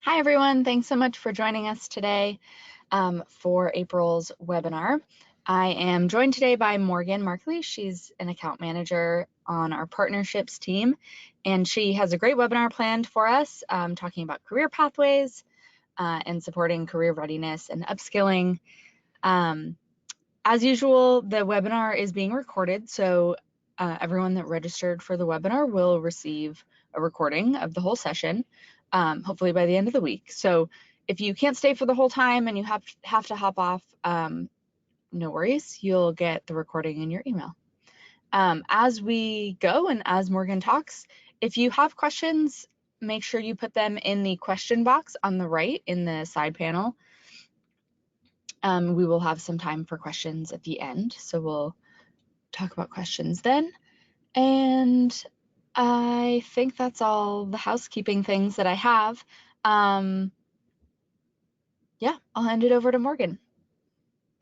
Hi, everyone. Thanks so much for joining us today for April's webinar. I am joined today by Morgan Markley. She's an account manager on our partnerships team, and she has a great webinar planned for us talking about career pathways and supporting career readiness and upskilling. As usual, the webinar is being recorded, so everyone that registered for the webinar will receive a recording of the whole session, hopefully by the end of the week. So if you can't stay for the whole time and you have to hop off, no worries, you'll get the recording in your email. As we go and as Morgan talks, if you have questions, make sure you put them in the question box on the right in the side panel. We will have some time for questions at the end, so we'll talk about questions then. And I think that's all the housekeeping things that I have. Yeah, I'll hand it over to Morgan.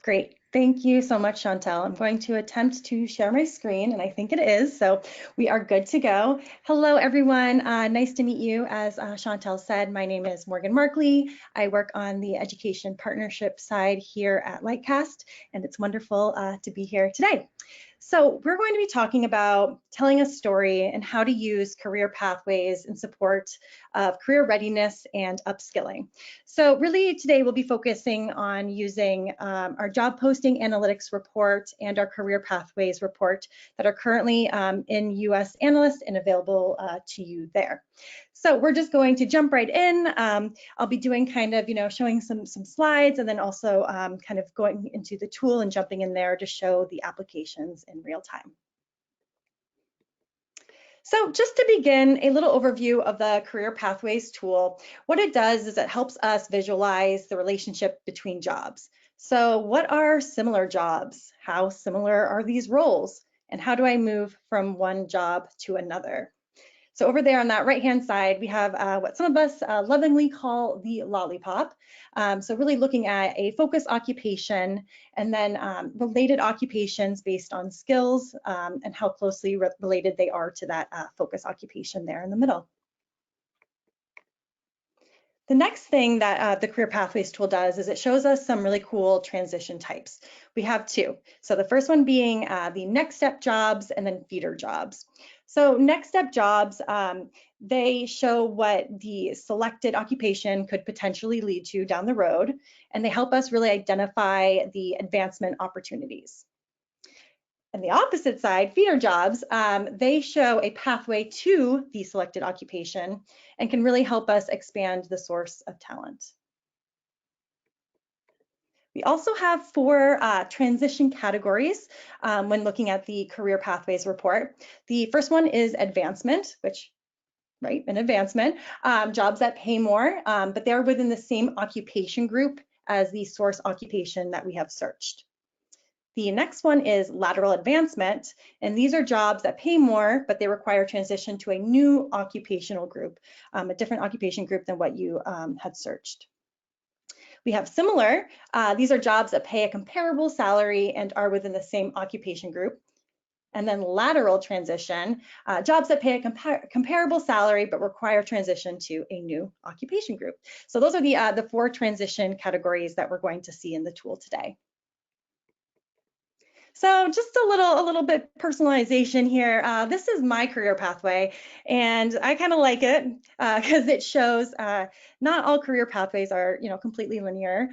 Great. Thank you so much, Chantel. I'm going to attempt to share my screen, and I think it is, so we are good to go. Hello, everyone. Nice to meet you. As Chantel said, my name is Morgan Markley. I work on the education partnership side here at Lightcast, and it's wonderful to be here today. So we're going to be talking about telling a story and how to use career pathways in support of career readiness and upskilling. So really today we'll be focusing on using our job posting analytics report and our career pathways report that are currently in US Analyst and available to you there. So we're just going to jump right in. I'll be doing kind of, showing some slides and then also kind of going into the tool and jumping in there to show the applications in real time. So just to begin, a little overview of the Career Pathways tool. What it does is it helps us visualize the relationship between jobs. So what are similar jobs? How similar are these roles? And how do I move from one job to another? So over there on that right-hand side, we have what some of us lovingly call the lollipop. So really looking at a focus occupation and then related occupations based on skills and how closely related they are to that focus occupation there in the middle. The next thing that the Career Pathways tool does is it shows us some really cool transition types. We have two. So the first one being the next step jobs and then feeder jobs. So next step jobs, they show what the selected occupation could potentially lead to down the road, and they help us really identify the advancement opportunities. And the opposite side, feeder jobs, they show a pathway to the selected occupation and can really help us expand the source of talent. We also have four transition categories when looking at the Career Pathways report. The first one is advancement, which, right, an advancement, jobs that pay more, but they're within the same occupation group as the source occupation that we have searched. The next one is lateral advancement, and these are jobs that pay more, but they require transition to a new occupational group, a different occupation group than what you had searched. We have similar, these are jobs that pay a comparable salary and are within the same occupation group. And then lateral transition, jobs that pay a comparable salary but require transition to a new occupation group. So those are the four transition categories that we're going to see in the tool today. So just a little bit personalization here. This is my career pathway, and I kind of like it because it shows not all career pathways are completely linear.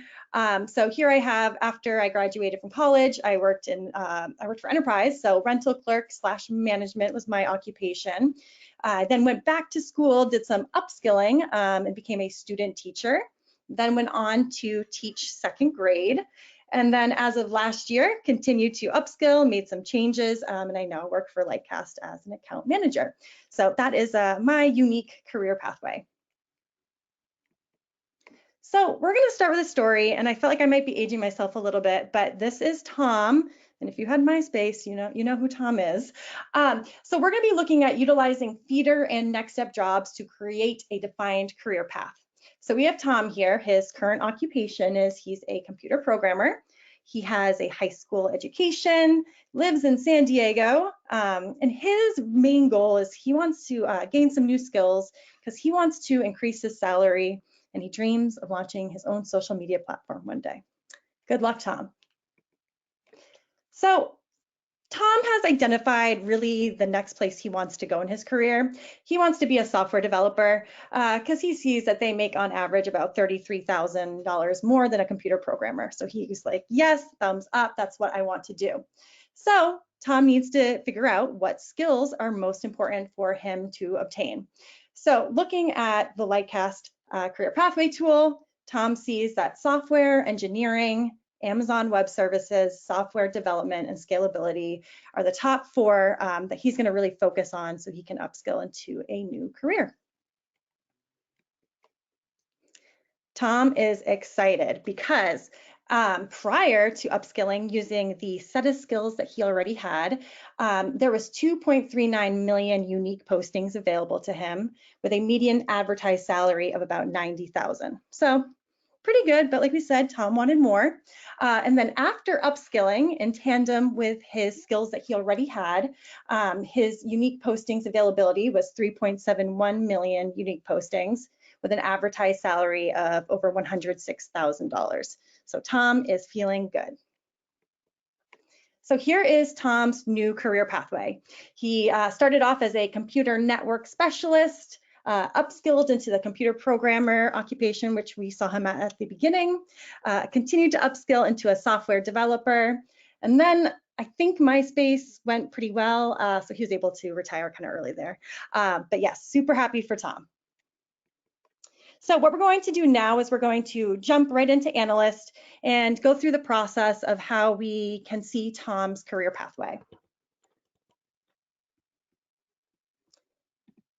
So here I have, after I graduated from college, I worked for enterprise, so rental clerk / management was my occupation. I then went back to school, did some upskilling, and became a student teacher. Then went on to teach second grade. And then as of last year, continued to upskill, made some changes, and I now work for Lightcast as an account manager. So that is my unique career pathway. So we're going to start with a story, and I feel like I might be aging myself a little bit, but this is Tom. And if you had MySpace, you know who Tom is. So we're going to be looking at utilizing feeder and next step jobs to create a defined career path. So we have Tom here. His current occupation is he's a computer programmer. He has a high school education, lives in San Diego, and his main goal is he wants to gain some new skills because he wants to increase his salary and he dreams of launching his own social media platform one day. Good luck, Tom. So Tom has identified really the next place he wants to go in his career. He wants to be a software developer because he sees that they make on average about $33,000 more than a computer programmer. So he's like, yes, thumbs up, that's what I want to do. So Tom needs to figure out what skills are most important for him to obtain. So looking at the Lightcast career pathway tool, Tom sees that software engineering, Amazon Web Services, software development, and scalability are the top four that he's going to really focus on so he can upskill into a new career. Tom is excited because prior to upskilling using the set of skills that he already had, there was 2.39 million unique postings available to him with a median advertised salary of about $90,000. So pretty good, but like we said, Tom wanted more. And then after upskilling in tandem with his skills that he already had, his unique postings availability was 3.71 million unique postings with an advertised salary of over $106,000. So Tom is feeling good. So here is Tom's new career pathway. He started off as a computer network specialist, upskilled into the computer programmer occupation, which we saw him at the beginning, continued to upskill into a software developer, and then I think MySpace went pretty well, so he was able to retire kind of early there. But yes, super happy for Tom. So what we're going to do now is we're going to jump right into analyst and go through the process of how we can see Tom's career pathway.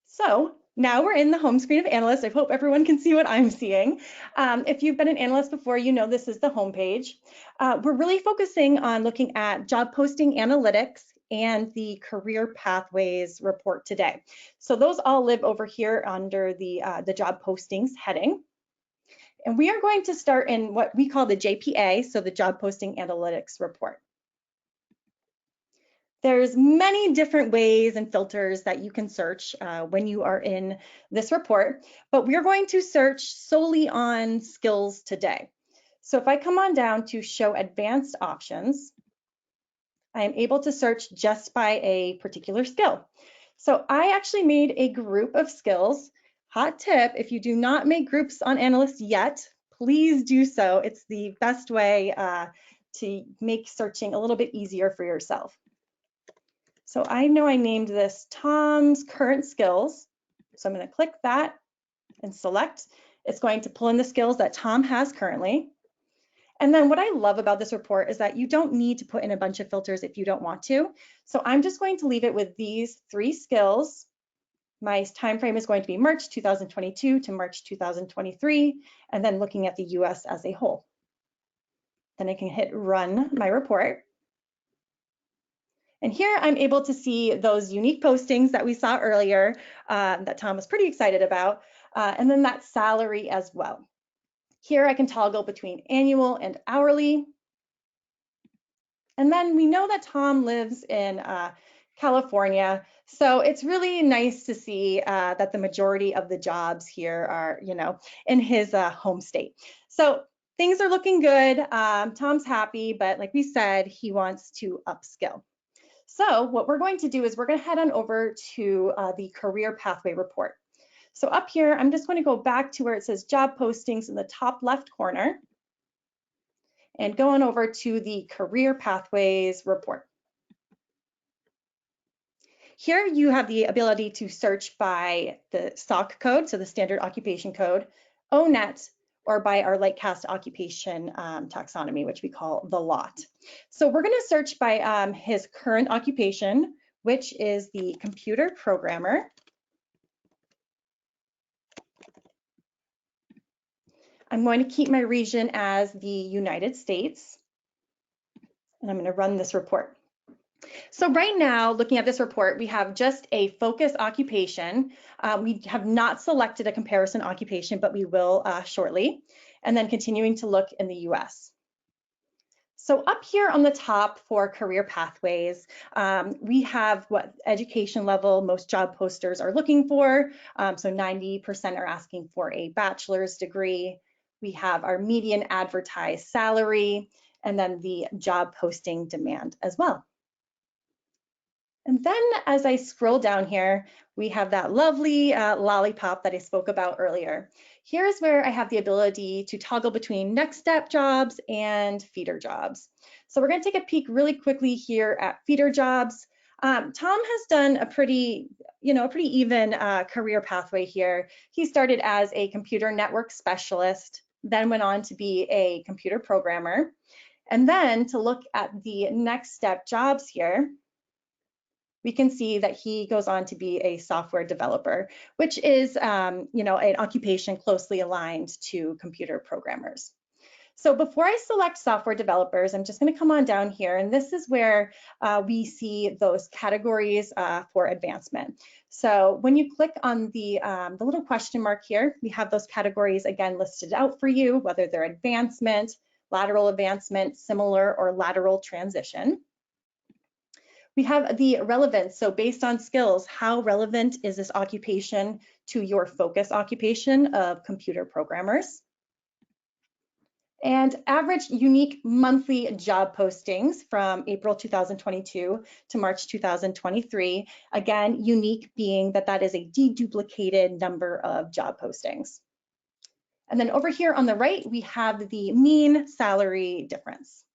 So now we're in the home screen of analyst. I hope everyone can see what I'm seeing. If you've been an analyst before, you know this is the home page. We're really focusing on looking at job posting analytics and the career pathways report today. So those all live over here under the job postings heading. And we are going to start in what we call the JPA, so the job posting analytics report. There's many different ways and filters that you can search when you are in this report, but we're going to search solely on skills today. So if I come on down to show advanced options, I am able to search just by a particular skill. So I actually made a group of skills. Hot tip, if you do not make groups on analysts yet, please do so. It's the best way to make searching a little bit easier for yourself. So I know I named this Tom's current skills. So I'm going to click that and select. It's going to pull in the skills that Tom has currently. And then what I love about this report is that you don't need to put in a bunch of filters if you don't want to. So I'm just going to leave it with these 3 skills. My time frame is going to be March 2022 to March 2023, and then looking at the US as a whole. Then I can hit run my report. And here I'm able to see those unique postings that we saw earlier that Tom was pretty excited about, and then that salary as well. Here I can toggle between annual and hourly. And then we know that Tom lives in California, so it's really nice to see that the majority of the jobs here are, in his home state. So things are looking good. Tom's happy, but like we said, he wants to upskill. So what we're going to do is we're going to head on over to the career pathway report. So up here, I'm just going to go back to where it says job postings in the top left corner and go on over to the career pathways report. Here you have the ability to search by the SOC code, so the standard occupation code, ONET, or by our Lightcast occupation taxonomy, which we call the lot. So we're going to search by his current occupation, which is the computer programmer. I'm going to keep my region as the United States, and I'm going to run this report. So right now, looking at this report, we have just a focus occupation. We have not selected a comparison occupation, but we will shortly, and then continuing to look in the US. So up here on the top for career pathways, we have what education level most job posters are looking for. So 90% are asking for a bachelor's degree. We have our median advertised salary, and then the job posting demand as well. And then as I scroll down here, we have that lovely lollipop that I spoke about earlier. Here's where I have the ability to toggle between next step jobs and feeder jobs. So we're going to take a peek really quickly here at feeder jobs. Tom has done a pretty even career pathway here. He started as a computer network specialist, then went on to be a computer programmer. And then to look at the next step jobs here, we can see that he goes on to be a software developer, which is, an occupation closely aligned to computer programmers. So before I select software developers, I'm just going to come on down here, and this is where we see those categories for advancement. So when you click on the little question mark here, we have those categories again listed out for you, whether they're advancement, lateral advancement, similar, or lateral transition. We have the relevance. So based on skills, how relevant is this occupation to your focus occupation of computer programmers? And average unique monthly job postings from April 2022 to March 2023. Again, unique being that is a deduplicated number of job postings. And then over here on the right, we have the mean salary difference.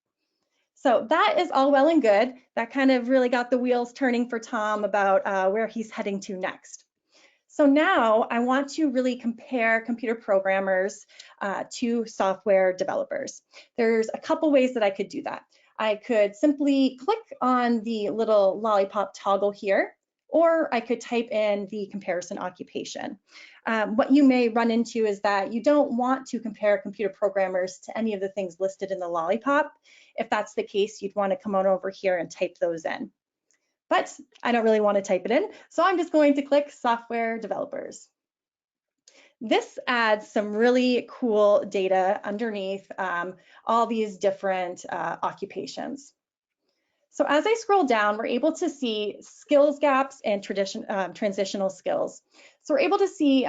So that is all well and good. That kind of really got the wheels turning for Tom about where he's heading to next. So now I want to really compare computer programmers to software developers. There's a couple ways that I could do that. I could simply click on the little lollipop toggle here, or I could type in the comparison occupation. What you may run into is that you don't want to compare computer programmers to any of the things listed in the lollipop. If that's the case, you'd want to come on over here and type those in. But I don't really want to type it in, so I'm just going to click software developers. This adds some really cool data underneath all these different occupations. So as I scroll down, we're able to see skills gaps and transitional skills. So we're able to see,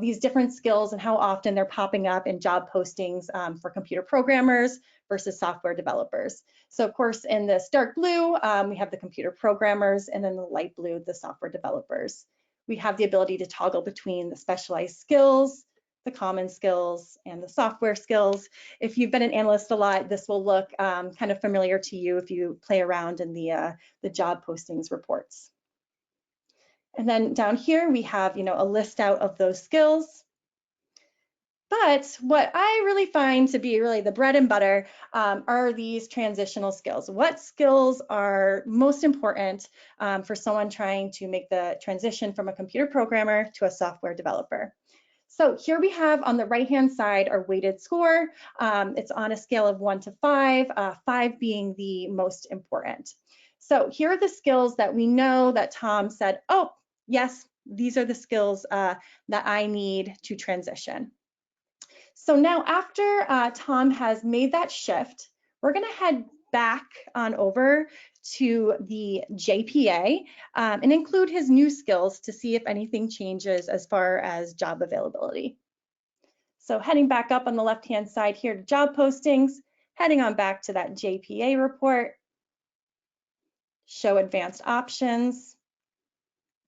these different skills and how often they're popping up in job postings for computer programmers versus software developers. So of course, in this dark blue, we have the computer programmers, and then the light blue, the software developers. We have the ability to toggle between the specialized skills, the common skills, and the software skills. If you've been an analyst a lot, this will look kind of familiar to you if you play around in the job postings reports. And then down here, we have a list out of those skills. But what I really find to be really the bread and butter are these transitional skills. What skills are most important for someone trying to make the transition from a computer programmer to a software developer? So here we have on the right-hand side our weighted score. It's on a scale of 1 to 5, 5 being the most important. So here are the skills that we know that Tom said, oh, yes, these are the skills that I need to transition. So now after Tom has made that shift, we're going to head back on over to the JPA and include his new skills to see if anything changes as far as job availability. So heading back up on the left-hand side here to job postings, heading on back to that JPA report, show advanced options.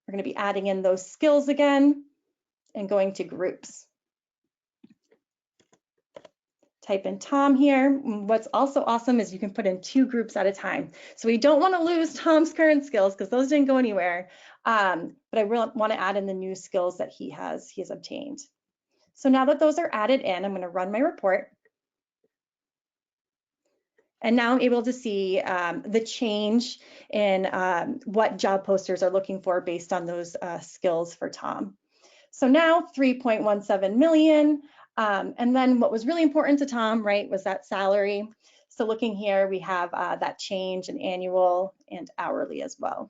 We're going to be adding in those skills again and going to groups. Type in Tom here. What's also awesome is you can put in 2 groups at a time. So we don't want to lose Tom's current skills because those didn't go anywhere. But I really want to add in the new skills that he has obtained. So now that those are added in, I'm going to run my report. And now I'm able to see the change in what job posters are looking for based on those skills for Tom. So now 3.17 million. And then what was really important to Tom, right, was that salary. So looking here, we have that change in annual and hourly as well.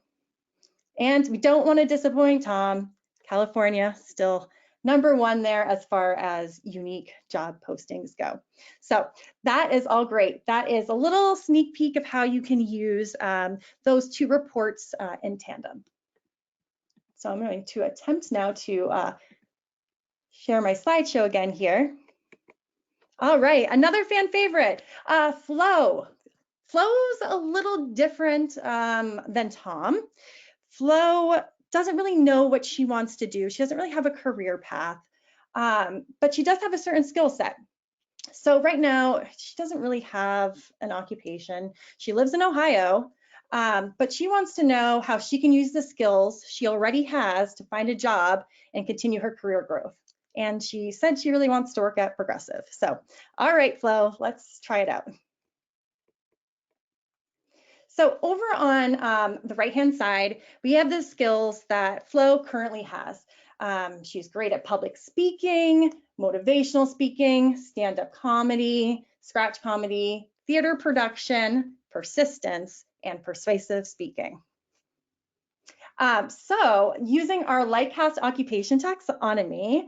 And we don't want to disappoint Tom. California, still #1 there as far as unique job postings go. So that is all great. That is a little sneak peek of how you can use those two reports in tandem. So I'm going to attempt now to share my slideshow again here. All right, another fan favorite, Flo. Flo's a little different than Tom. Flo doesn't really know what she wants to do. She doesn't really have a career path, but she does have a certain skill set. So right now, she doesn't really have an occupation. She lives in Ohio, but she wants to know how she can use the skills she already has to find a job and continue her career growth. And she said she really wants to work at Progressive. So, all right, Flo, let's try it out. So over on the right-hand side, we have the skills that Flo currently has. She's great at public speaking, motivational speaking, stand-up comedy, scratch comedy, theater production, persistence, and persuasive speaking. So using our Lightcast occupation taxonomy,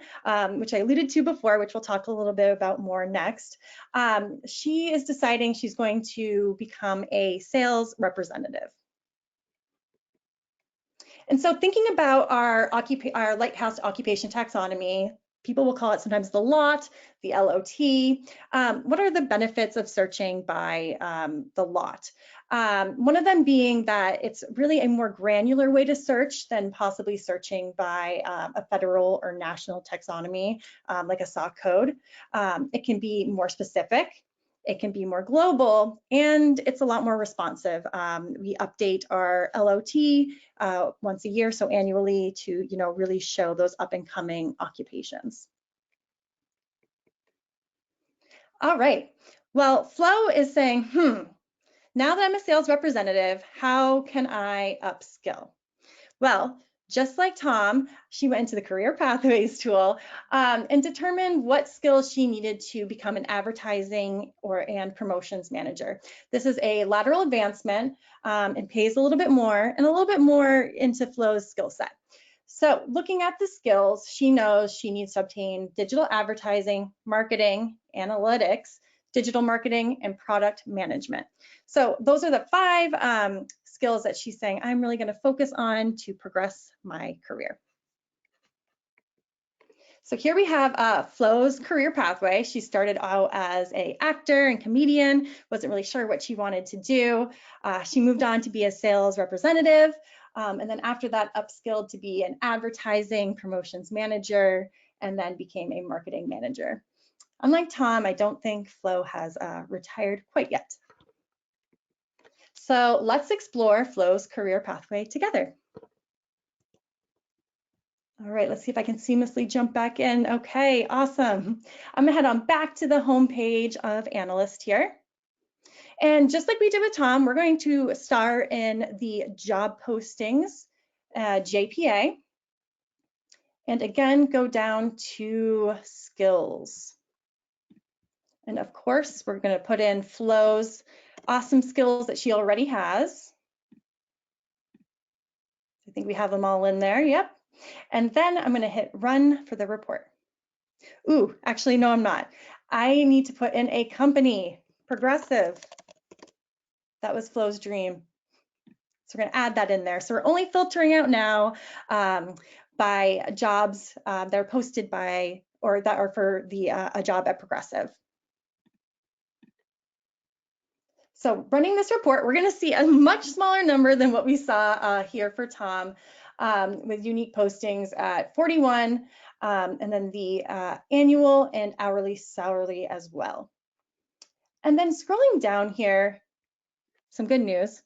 which I alluded to before, which we'll talk a little bit about more next, she is deciding she's going to become a sales representative. And so thinking about our Lightcast occupation taxonomy, people will call it sometimes the LOT, the LOT. What are the benefits of searching by the LOT? One of them being that it's really a more granular way to search than possibly searching by a federal or national taxonomy, like a SOC code. It can be more specific. It can be more global, and it's a lot more responsive. We update our LOT once a year, so annually, to really show those up and coming occupations. All right. Well, Flo is saying, now that I'm a sales representative, how can I upskill? Well, just like Tom, she went into the Career Pathways tool and determined what skills she needed to become an advertising and promotions manager. This is a lateral advancement and pays a little bit more and a little bit more into Flo's skill set. So looking at the skills, she knows she needs to obtain digital advertising, marketing, analytics, digital marketing, and product management. So those are the 5 skills that she's saying I'm really going to focus on to progress my career. So here we have Flo's career pathway. She started out as an actor and comedian, wasn't really sure what she wanted to do. She moved on to be a sales representative, and then after that upskilled to be an advertising promotions manager, and then became a marketing manager. Unlike Tom, I don't think Flo has retired quite yet. So let's explore Flo's career pathway together. All right, let's see if I can seamlessly jump back in. Okay, awesome. I'm gonna head on back to the home page of Analyst here. And just like we did with Tom, we're going to start in the job postings, JPA. And again, go down to skills. And of course, we're gonna put in Flo's awesome skills that she already has. I think we have them all in there, yep. And then I'm gonna hit run for the report. Ooh, actually, no, I'm not. I need to put in a company, Progressive. That was Flo's dream. So we're gonna add that in there. So we're only filtering out now by jobs that are posted by, or that are for the a job at Progressive. So running this report, we're gonna see a much smaller number than what we saw here for Tom, with unique postings at 41, and then the annual and hourly salary as well. And then scrolling down here, some good news.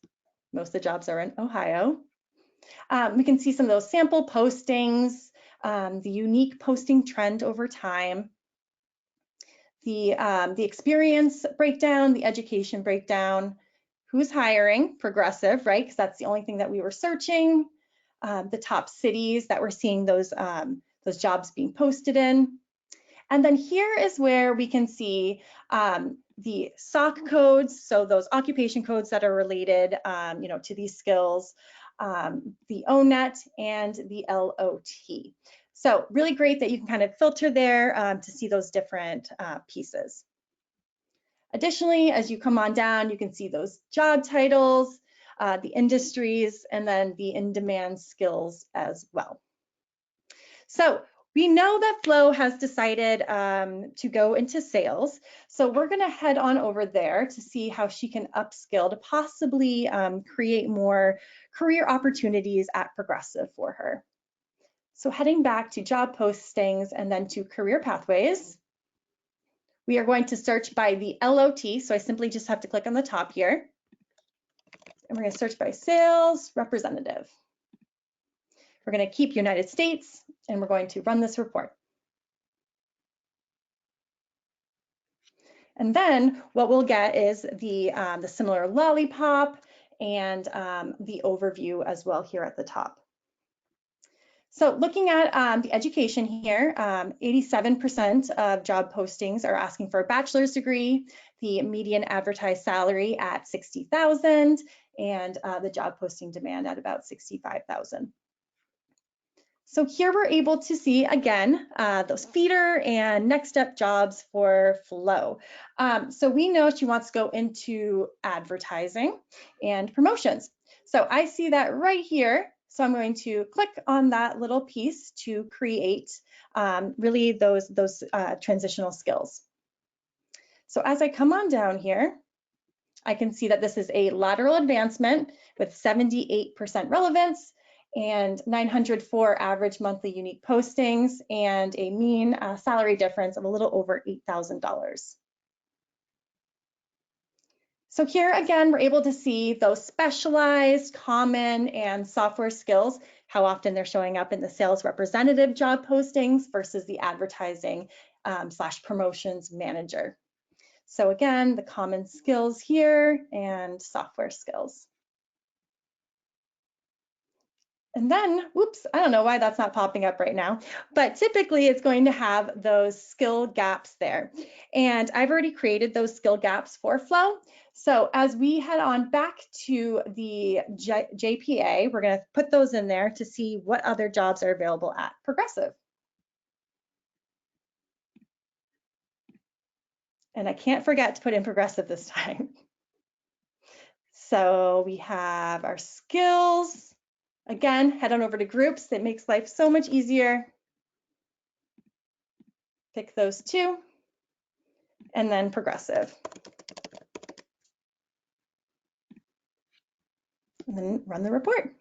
Most of the jobs are in Ohio. We can see some of those sample postings, the unique posting trend over time, the experience breakdown, the education breakdown, who's hiring, Progressive, right? Because that's the only thing that we were searching, the top cities that we're seeing those jobs being posted in. And then here is where we can see the SOC codes, so those occupation codes that are related to these skills. the ONET, and the LOT. So really great that you can kind of filter there to see those different pieces. Additionally, as you come on down, you can see those job titles, the industries, and then the in-demand skills as well. So we know that Flo has decided to go into sales. So we're going to head on over there to see how she can upskill to possibly create more career opportunities at Progressive for her. So heading back to job postings and then to career pathways, we are going to search by the LOT. So I simply just have to click on the top here. And we're going to search by sales representative. We're going to keep United States, and we're going to run this report. And then what we'll get is the similar lollipop and the overview as well here at the top. So looking at the education here, 87% of job postings are asking for a bachelor's degree, the median advertised salary at $60,000, and the job posting demand at about $65,000. So here we're able to see, again, those feeder and next step jobs for Flo. So we know she wants to go into advertising and promotions. So I see that right here. So I'm going to click on that little piece to create really those transitional skills. So as I come on down here, I can see that this is a lateral advancement with 78% relevance and 904 average monthly unique postings and a mean salary difference of a little over $8,000. So here again, we're able to see those specialized, common, and software skills, how often they're showing up in the sales representative job postings versus the advertising / promotions manager. So again, the common skills here and software skills. And then, whoops, I don't know why that's not popping up right now, but typically it's going to have those skill gaps there. And I've already created those skill gaps for Flo. So as we head on back to the JPA, we're going to put those in there to see what other jobs are available at Progressive. And I can't forget to put in Progressive this time. So we have our skills. Again, head on over to groups. It makes life so much easier. Pick those two, and then Progressive. And then run the report.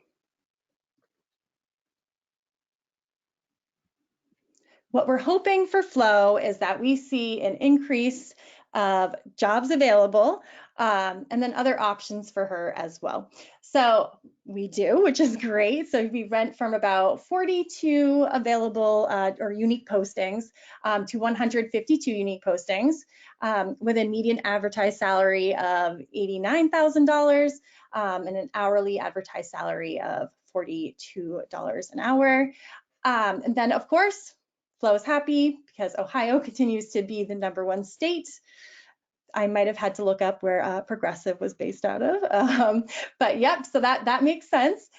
What we're hoping for Flo is that we see an increase of jobs available and then other options for her as well. So we do, which is great. So we went from about 42 available or unique postings to 152 unique postings with a median advertised salary of $89,000 and an hourly advertised salary of $42 an hour. And then, of course, Flo is happy because Ohio continues to be the #1 state. I might have had to look up where Progressive was based out of, but yep, so that makes sense.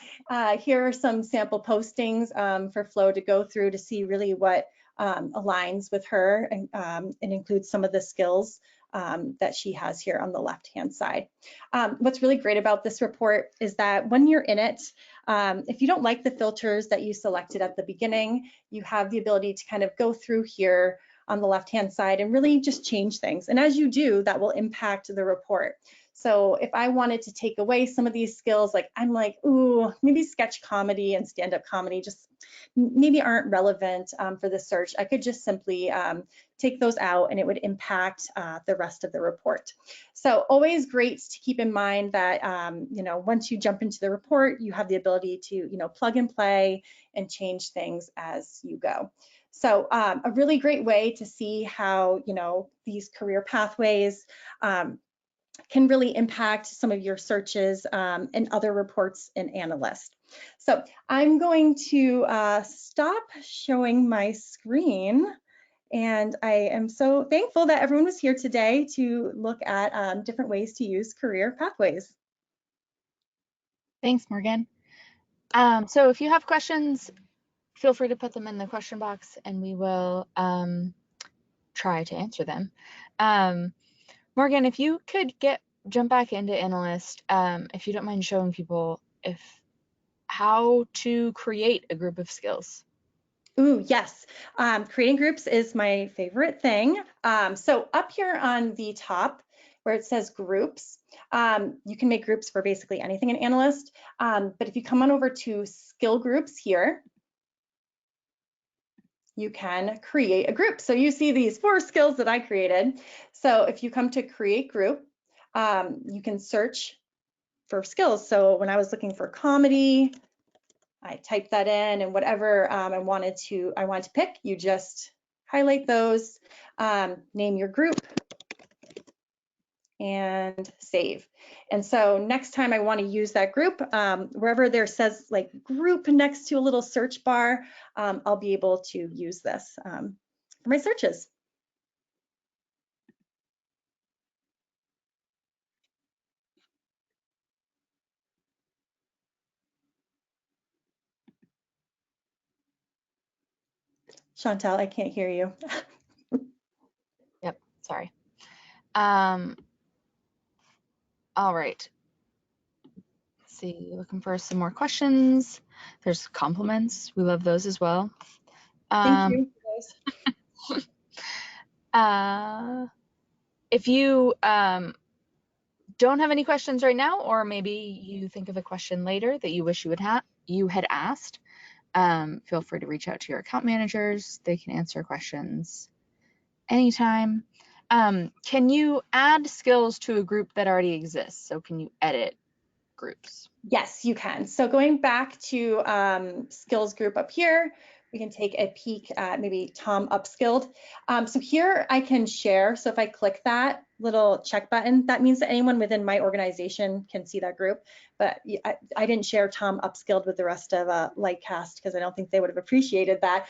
Here are some sample postings for Flo to go through to see really what aligns with her and includes some of the skills that she has here on the left-hand side. What's really great about this report is that when you're in it, if you don't like the filters that you selected at the beginning, you have the ability to kind of go through here on the left-hand side and really just change things. And as you do, that will impact the report. So if I wanted to take away some of these skills, like I'm like, ooh, maybe sketch comedy and stand-up comedy just maybe aren't relevant for the search, I could just simply take those out and it would impact the rest of the report. So always great to keep in mind that, once you jump into the report, you have the ability to, plug and play and change things as you go. So a really great way to see how, these career pathways can really impact some of your searches and other reports in Analyst. So I'm going to stop showing my screen. And I am so thankful that everyone was here today to look at different ways to use career pathways. Thanks, Morgan. So if you have questions, feel free to put them in the question box and we will try to answer them. Morgan, if you could jump back into analyst, if you don't mind showing people how to create a group of skills. Ooh, yes. Creating groups is my favorite thing. So up here on the top where it says groups, you can make groups for basically anything in Analyst. But if you come on over to skill groups here, you can create a group. So you see these 4 skills that I created. So if you come to create group, you can search for skills. So when I was looking for comedy, I typed that in, and whatever I wanted to pick, you just highlight those, name your group, and save. And so next time I want to use that group, wherever there says like group next to a little search bar, I'll be able to use this for my searches. Chantal, I can't hear you. Yep, sorry. All right. Let's see, looking for some more questions. There's compliments. We love those as well. Thank you. If you don't have any questions right now, or maybe you think of a question later that you wish you had asked, feel free to reach out to your account managers. They can answer questions anytime. Can you add skills to a group that already exists? So can you edit groups? Yes, you can. So going back to skills group up here, we can take a peek at maybe Tom Upskilled. So here I can share. So if I click that little check button, that means that anyone within my organization can see that group. But I didn't share Tom Upskilled with the rest of Lightcast because I don't think they would have appreciated that.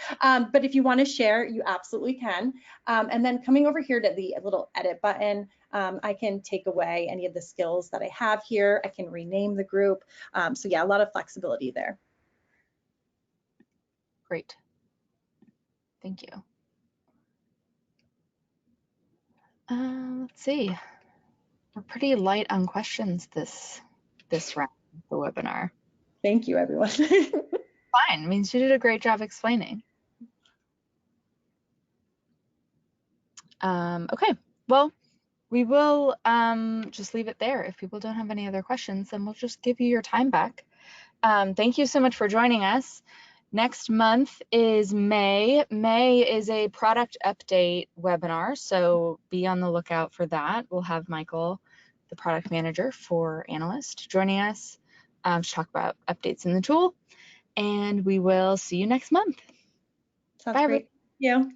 But if you want to share, you absolutely can. And then coming over here to the little edit button, I can take away any of the skills that I have here. I can rename the group. So yeah, a lot of flexibility there. Great. Thank you. Let's see. We're pretty light on questions this round of the webinar. Thank you, everyone. Fine, means you did a great job explaining. Okay, well, we will just leave it there. If people don't have any other questions, then we'll just give you your time back. Thank you so much for joining us. Next month is May. May is a product update webinar, so be on the lookout for that. We'll have Michael, the product manager for Analyst, joining us to talk about updates in the tool, and we will see you next month. Sounds Bye, great. Thank you.